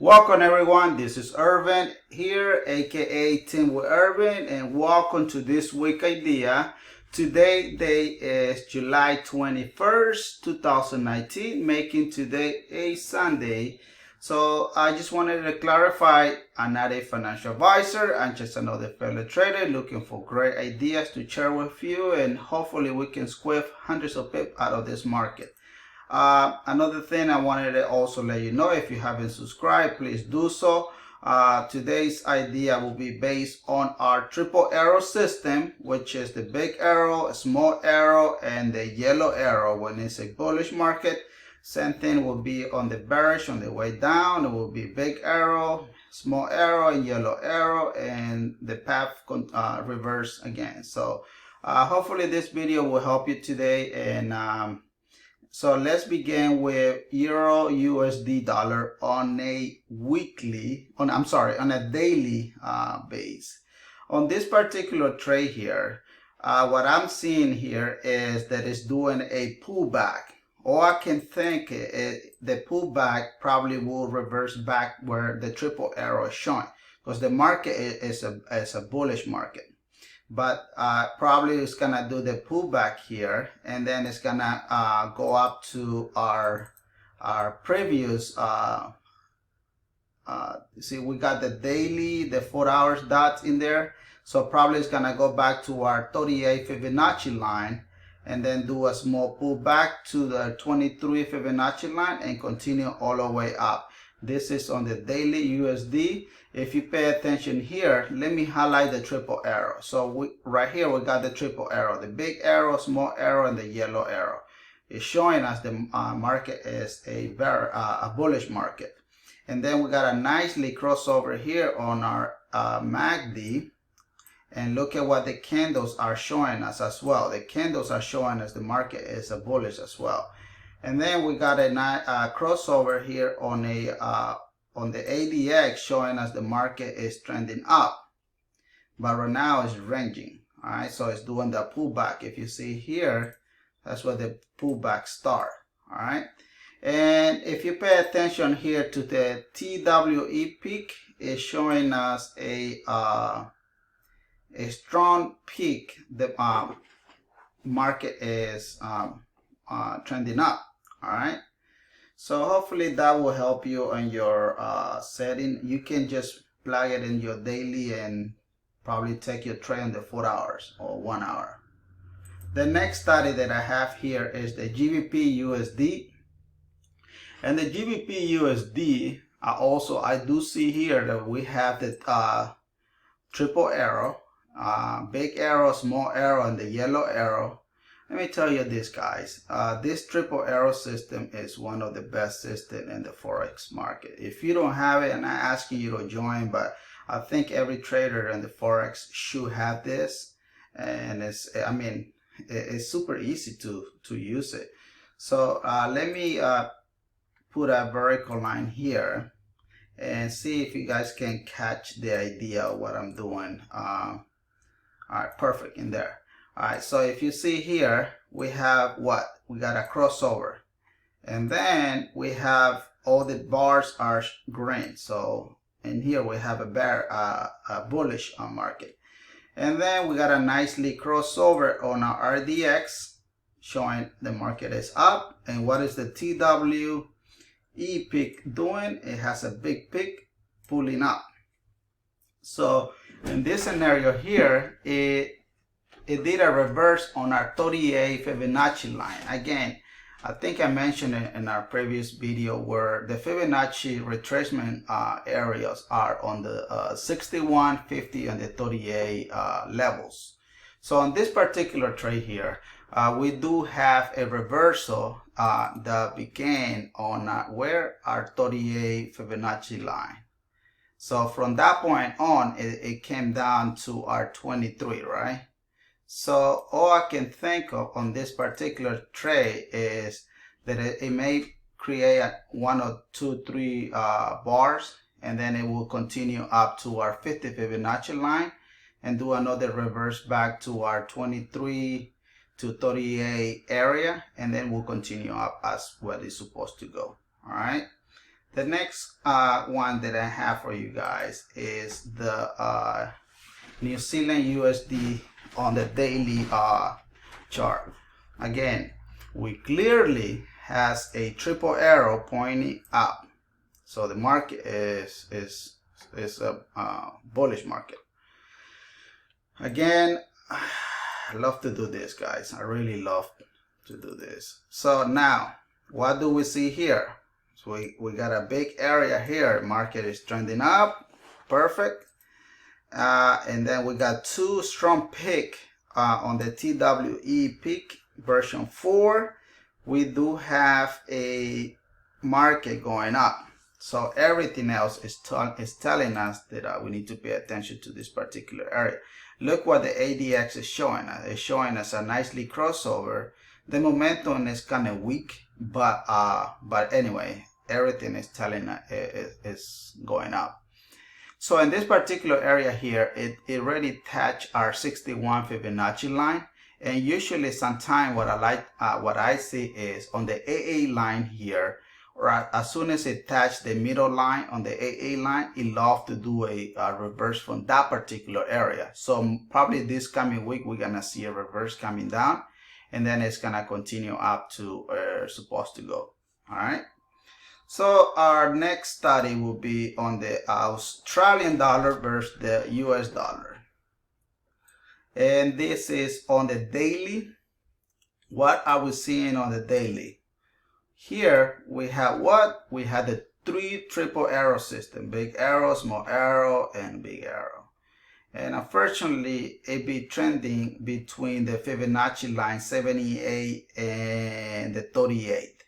Welcome everyone, this is Irvin here, aka Team with Irvin, and welcome to this week idea. Today day is July 21st, 2019, making today a Sunday. So I just wanted to clarify, I'm not a financial advisor, I'm just another fellow trader looking for great ideas to share with you, and hopefully we can squeeze hundreds of pips out of this market. Another thing I wanted to also let you know, if you haven't subscribed, please do so. Today's idea will be based on our triple arrow system, which is the big arrow, small arrow, and the yellow arrow when it's a bullish market. Same thing will be on the bearish, on the way down. It will be big arrow, small arrow, and yellow arrow, and the path reverse again. So hopefully this video will help you today. And so let's begin with Euro USD dollar on a daily base. On this particular trade here, what I'm seeing here is that it's doing a pullback. Or I can think the pullback probably will reverse back where the triple arrow is showing, because the market is a bullish market. But probably it's gonna do the pullback here, and then it's gonna go up to our previous see, we got the daily, the 4 hours dots in there, so probably it's gonna go back to our 38 Fibonacci line and then do a small pullback to the 23 Fibonacci line and continue all the way up. This is on the daily USD. If you pay attention here, let me highlight the triple arrow. So right here we got the triple arrow, the big arrow, small arrow, and the yellow arrow. It's showing us the market is a bullish market. And then we got a nicely crossover here on our MACD. And look at what the candles are showing us as well. The candles are showing us the market is a bullish as well. And then we got a crossover here on the ADX showing us the market is trending up, but right now it's ranging. All right, so it's doing the pullback. If you see here, that's where the pullback start. All right, and if you pay attention here to the TWE peak, it's showing us a strong peak. The market is trending up. All right, so hopefully that will help you on your setting. You can just plug it in your daily and probably take your trade in the 4 hours or 1 hour. The next study that I have here is the GBP USD. And the GBP USD, I do see here that we have the triple arrow, big arrow, small arrow, and the yellow arrow. Let me tell you this, guys, this triple arrow system is one of the best systems in the Forex market. If you don't have it, and I'm asking you to join, but I think every trader in the Forex should have this. And it's super easy to use it. So let me put a vertical line here and see if you guys can catch the idea of what I'm doing. All right, perfect in there. All right, so if you see here, we have what? We got a crossover. And then we have all the bars are green. So in here we have a bullish market. And then we got a nicely crossover on our RDX showing the market is up. And what is the TWE peak doing? It has a big peak pulling up. So in this scenario here, it did a reverse on our 38 Fibonacci line. Again, I think I mentioned it in our previous video where the Fibonacci retracement areas are on the 61, 50, and the 38 levels. So on this particular trade here, we do have a reversal that began on where our 38 Fibonacci line. So from that point on, it came down to our 23, right? So all I can think of on this particular trade is that it may create 1 or 2, 3 bars, and then it will continue up to our 50 Fibonacci line and do another reverse back to our 23 to 38 area, and then we'll continue up as what it's supposed to go. All right. The next one that I have for you guys is the New Zealand USD on the daily chart. Again, we clearly has a triple arrow pointing up, so the market is a bullish market. Again, I love to do this, guys. I really love to do this. So now, what do we see here? So we got a big area here. Market is trending up, perfect. And then we got two strong pick on the TWE peak version 4. We do have a market going up. So everything else is telling us that we need to pay attention to this particular area. Look what the ADX is showing us. It's showing us a nicely crossover. The momentum is kind of weak, but anyway, everything is telling us is going up. So in this particular area here, it already touched our 61 Fibonacci line. And usually sometime what I see is on the AA line here, right, as soon as it touches the middle line on the AA line, it loves to do a reverse from that particular area. So probably this coming week, we're gonna see a reverse coming down, and then it's gonna continue up to where it's supposed to go. All right. So our next study will be on the Australian dollar versus the US dollar. And this is on the daily. What are we seeing on the daily? Here we have what? We had the 3 triple arrow system: big arrow, small arrow, and big arrow. And unfortunately, it be trending between the Fibonacci line 78 and the 38.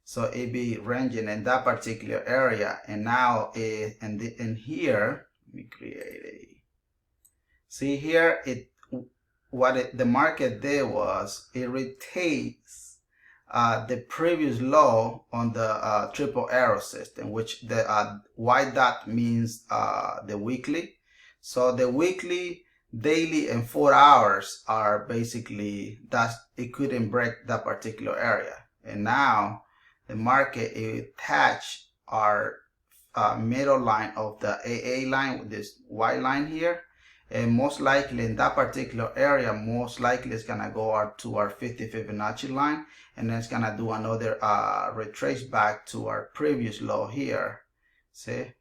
So it be ranging in that particular area. And now in here, let me create a, see here, the market did was it retains the previous low on the triple arrow system, which the white dot means the weekly. So the weekly, daily, and 4 hours are basically that it couldn't break that particular area. And now the market attached our middle line of the AA line with this white line here. And most likely in that particular area, most likely it's gonna go out to our 50 Fibonacci line, and then it's gonna do another retrace back to our previous low here. See?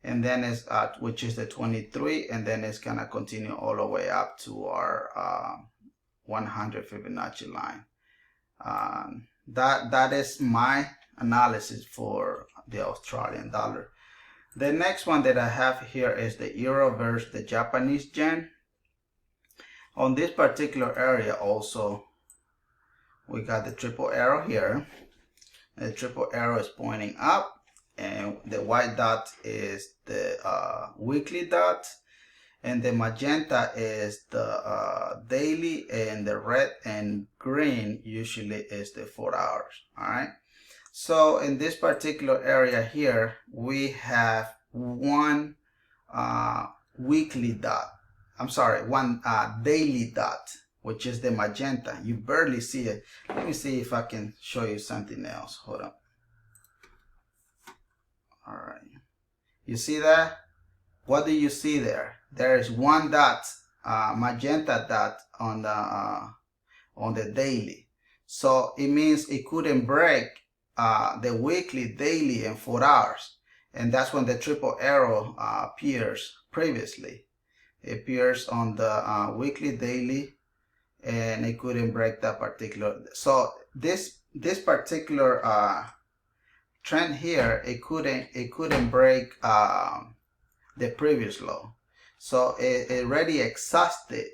And then it's which is the 23, and then it's gonna continue all the way up to our 100 Fibonacci line. That is my analysis for the Australian dollar. The next one that I have here is the euro versus the Japanese yen. On this particular area also, we got the triple arrow here. The triple arrow is pointing up, and the white dot is the weekly dot, and the magenta is the daily, and the red and green usually is the 4 hours. All right. So in this particular area here, we have one weekly dot. I'm sorry, one daily dot, which is the magenta. You barely see it. Let me see if I can show you something else. Hold on. All right. You see that? What do you see there? There is one dot, magenta dot on the daily. So it means it couldn't break the weekly, daily, and 4 hours. And that's when the triple arrow appears previously. It appears on the weekly, daily, and it couldn't break that particular. So this particular trend here, it couldn't break the previous low. So it already exhausted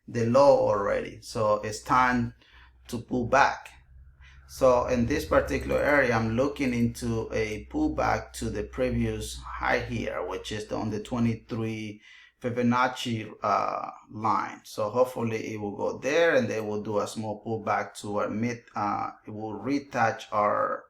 the low already. So it's time to pull back. So in this particular area, I'm looking into a pullback to the previous high here, which is on the 23 Fibonacci line. So hopefully it will go there, and they will do a small pullback to our mid. It will retouch our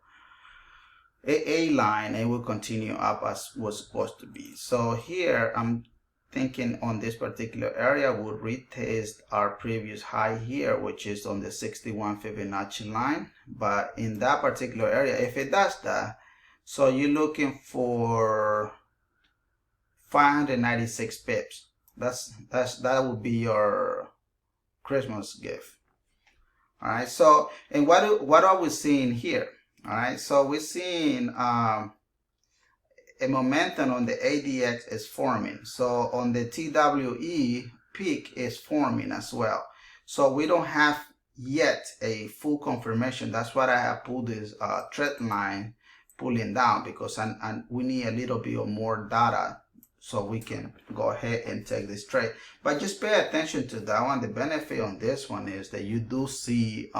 AA line, and will continue up as was supposed to be. So here I'm thinking on this particular area would retest our previous high here, which is on the 61 Fibonacci line. But in that particular area, if it does that, so you're looking for 596 pips. That would be your Christmas gift. All right. So, and what are we seeing here? All right. So we're seeing a momentum on the ADX is forming. So on the TWE, peak is forming as well. So we don't have yet a full confirmation. That's why I have pulled this trend line pulling down, because and we need a little bit of more data so we can go ahead and take this trade. But just pay attention to that one. The benefit on this one is that you do see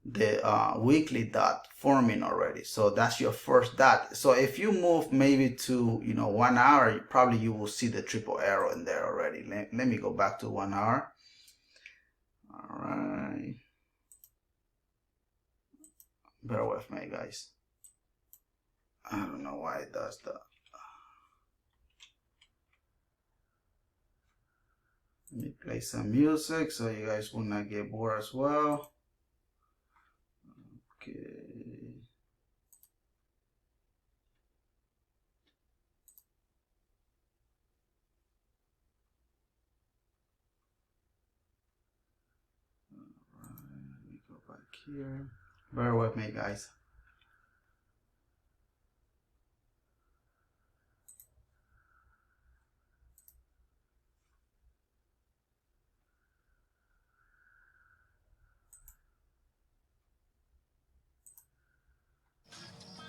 the weekly dot forming already. So that's your first dot. So if you move maybe to 1 hour, probably you will see the triple arrow in there already. Let me go back to 1 hour. All right, bear with me, guys. I don't know why it does that. Let me play some music so you guys will not get bored as well. Okay. Alright, let me go back here. Bear with me, guys.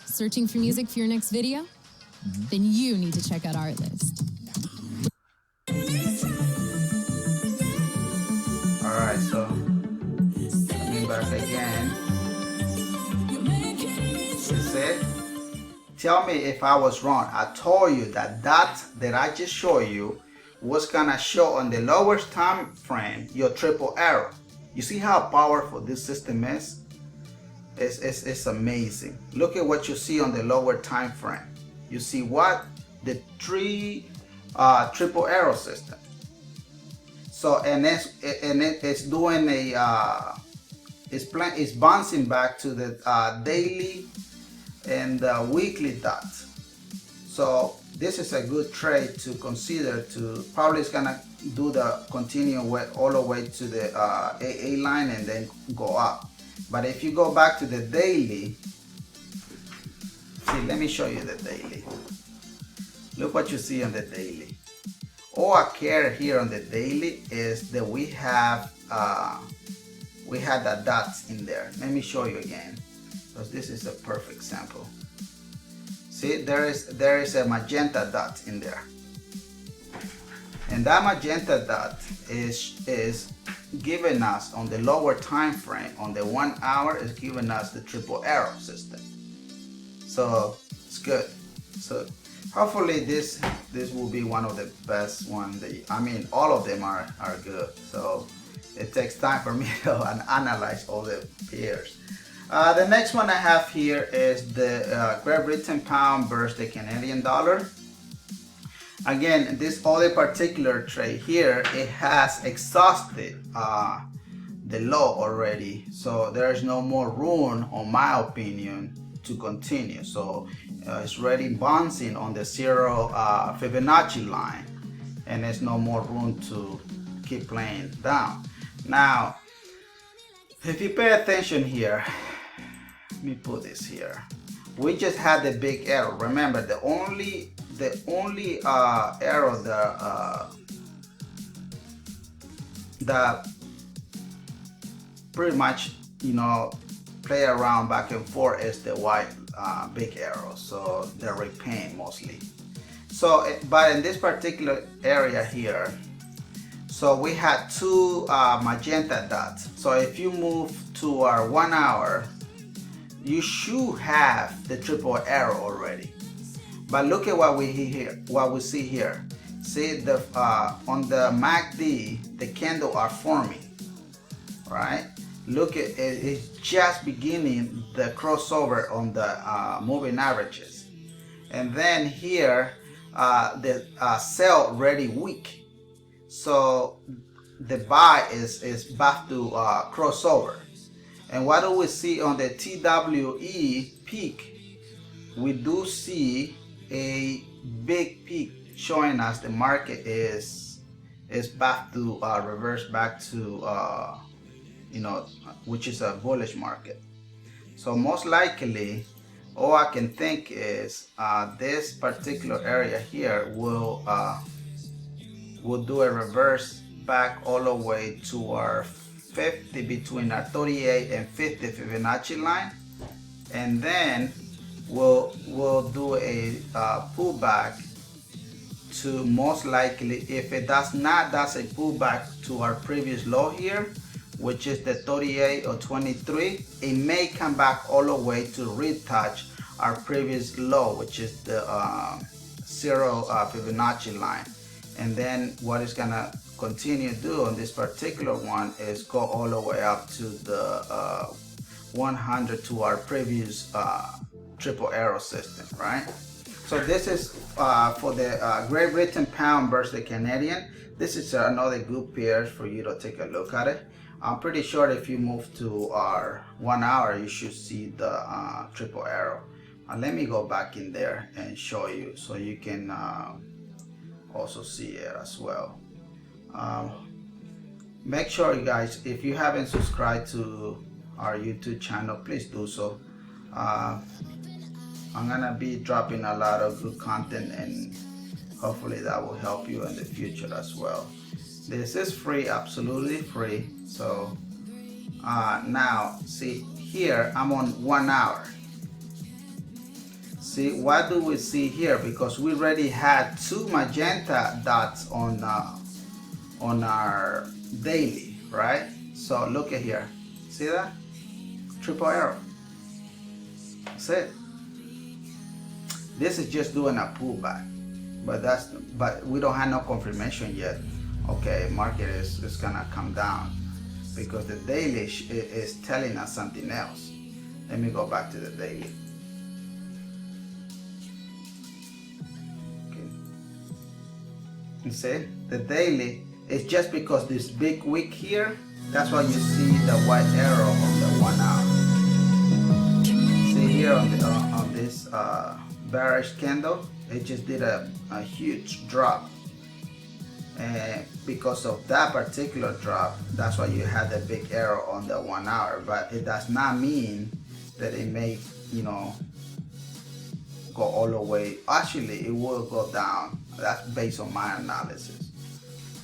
Searching for music for your next video? Then you need to check out our list. Alright, so coming back again. That's it. Tell me if I was wrong. I told you that that I just showed you was gonna show on the lowest time frame your triple arrow. You see how powerful this system is? It's amazing. Look at what you see on the lower time frame. You see what? The three triple arrow system. So and it's doing a it's bouncing back to the daily and the weekly dot. So this is a good trade to consider. To probably it's gonna do the continue all the way to the AA line and then go up. But if you go back to the daily, see, let me show you the daily. Look what you see on the daily. All I care here on the daily is that we have the dots in there. Let me show you again, because this is a perfect sample. See, there is a magenta dot in there, and that magenta dot is giving us on the lower time frame, on the 1 hour, is giving us the triple arrow system. So it's good. So hopefully this will be one of the best ones. I mean, all of them are good. So it takes time for me to analyze all the pairs. The next one I have here is the Great Britain pound versus the Canadian dollar. Again, this other particular trade here, it has exhausted the low already, so there's no more room, on my opinion, to continue. So it's already bouncing on the 0 Fibonacci line, and there's no more room to keep playing down. Now, if you pay attention here, let me put this here. We just had the big arrow. Remember, the only arrow that pretty much play around back and forth is the white big arrow. So they're repaint mostly. So but in this particular area here, so we had two magenta dots. So if you move to our 1 hour, you should have the triple arrow already. But look at what we see here. See, the on the MACD, the candle are forming, right? Look at it, it's just beginning the crossover on the moving averages. And then here the sell ready week. So the buy is back to crossover. And what do we see on the TWE peak? We do see a big peak showing us the market is back to reverse back to which is a bullish market. So most likely, all I can think is this particular area here will do a reverse back all the way to our 50, between our 38 and 50 Fibonacci line, and then we'll do a pullback to, most likely, if it does not, that's a pullback to our previous low here, which is the 38 or 23. It may come back all the way to retouch our previous low, which is the 0 Fibonacci line. And then what it's gonna continue to do on this particular one is go all the way up to the 100 to our previous triple arrow system, right? So this is for the Great Britain pound versus the Canadian. This is another good pair for you to take a look at it. I'm pretty sure if you move to our 1 hour, you should see the triple arrow. Let me go back in there and show you so you can also see it as well. Make sure, you guys, if you haven't subscribed to our YouTube channel, please do so. I'm gonna be dropping a lot of good content, and hopefully that will help you in the future as well. This is free, absolutely free. So now see here, I'm on 1 hour. See, what do we see here? Because we already had 2 magenta dots on our daily, right? So look at here, see that? Triple arrow. That's it. This is just doing a pullback, but we don't have no confirmation yet. Okay, market is gonna come down because the daily is telling us something else. Let me go back to the daily. Okay. You see, the daily is just because this big wick here. That's why you see the white arrow on the 1 hour. See here on this bearish candle, it just did a huge drop, and because of that particular drop, that's why you had the big arrow on the 1 hour. But it does not mean that it may go all the way. Actually, it will go down. That's based on my analysis.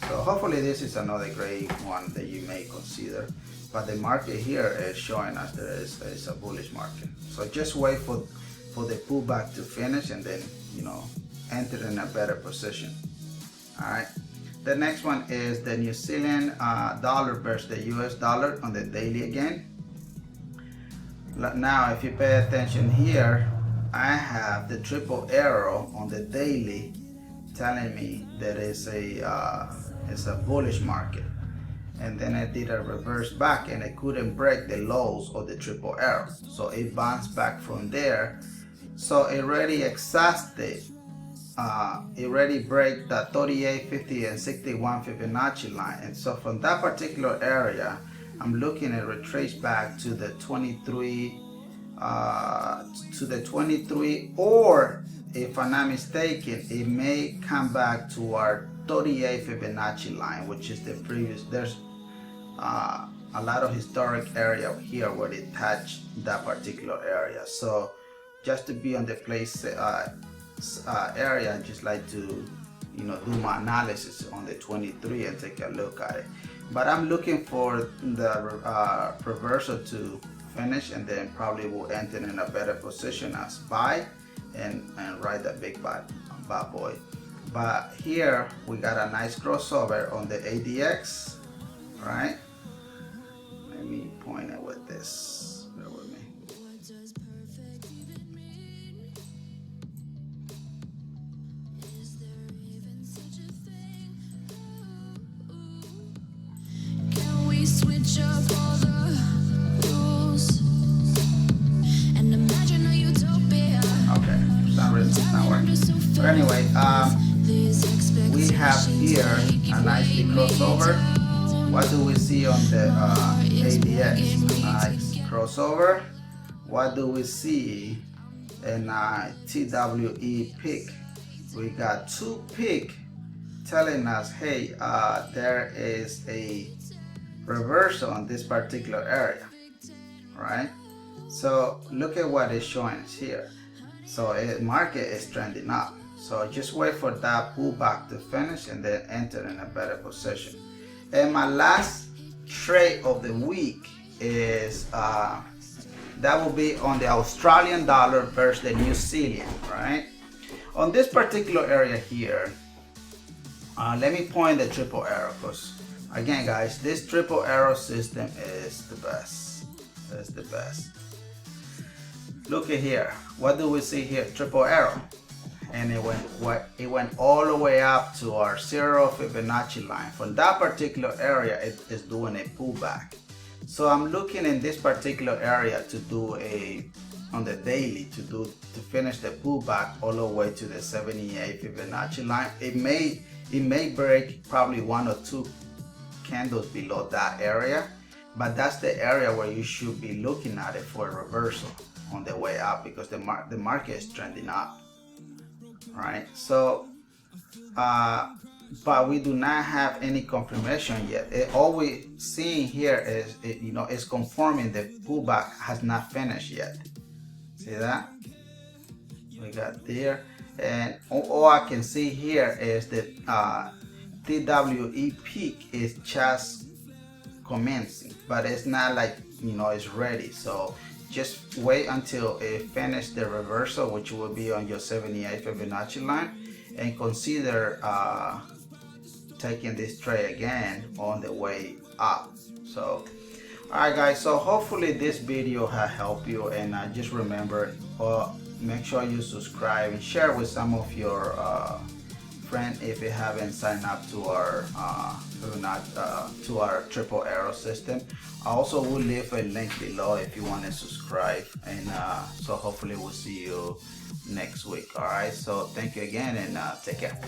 So hopefully this is another great one that you may consider. But the market here is showing us that it's a bullish market. So just wait for the pullback to finish, and then enter in a better position. All right. The next one is the New Zealand dollar versus the US dollar on the daily again. Now, if you pay attention here, I have the triple arrow on the daily telling me that it's a bullish market. And then it did a reverse back, and it couldn't break the lows of the triple arrow. So it bounced back from there. So it already exhausted, it already break the 38, 50, and 61 Fibonacci line. And so from that particular area, I'm looking at retrace back to the 23, or if I'm not mistaken, it may come back to our 38 Fibonacci line, which is the previous. There's a lot of historic area here where it touched that particular area. So just to be on the place area, I just like to do my analysis on the 23 and take a look at it. But I'm looking for the reversal to finish, and then probably will enter in a better position as buy and ride that big bad boy. But here we got a nice crossover on the ADX, right? Let me point it with this. Bear with me. Switch up all the rules and imagine a utopia. Okay, for some reason it's not working. But anyway, we have here a nicely crossover. What do we see on the ADX? Nice crossover. What do we see in TWE peak? We got two peak telling us, hey, there is a reversal on this particular area, right? So look at what it's showing us here. So market is trending up. So just wait for that pullback to finish and then enter in a better position. And my last trade of the week is that will be on the Australian dollar versus the New Zealand, right? On this particular area here, let me point the triple arrow, because again guys, this triple arrow system is the best. It's the best. Look at here. What do we see here? Triple arrow. And it went all the way up to our 0 Fibonacci line. From that particular area, it is doing a pullback. So I'm looking in this particular area to do on the daily to finish the pullback all the way to the 78 Fibonacci line. It may break probably 1 or 2 candles below that area, but that's the area where you should be looking at it for a reversal on the way up, because the market is trending up, right? So but we do not have any confirmation yet. All we seeing here is it's confirming the pullback has not finished yet. See that? We got there, and all I can see here is that TWE peak is just commencing, but it's not like it's ready. So just wait until it finishes the reversal, which will be on your 78 Fibonacci line, and consider taking this trade again on the way up. So alright guys, so hopefully this video has helped you, and just remember, make sure you subscribe and share with some of your friends if you haven't signed up to our triple arrow system. I also will leave a link below if you want to subscribe, and so hopefully we'll see you next week. Alright, so thank you again, and take care.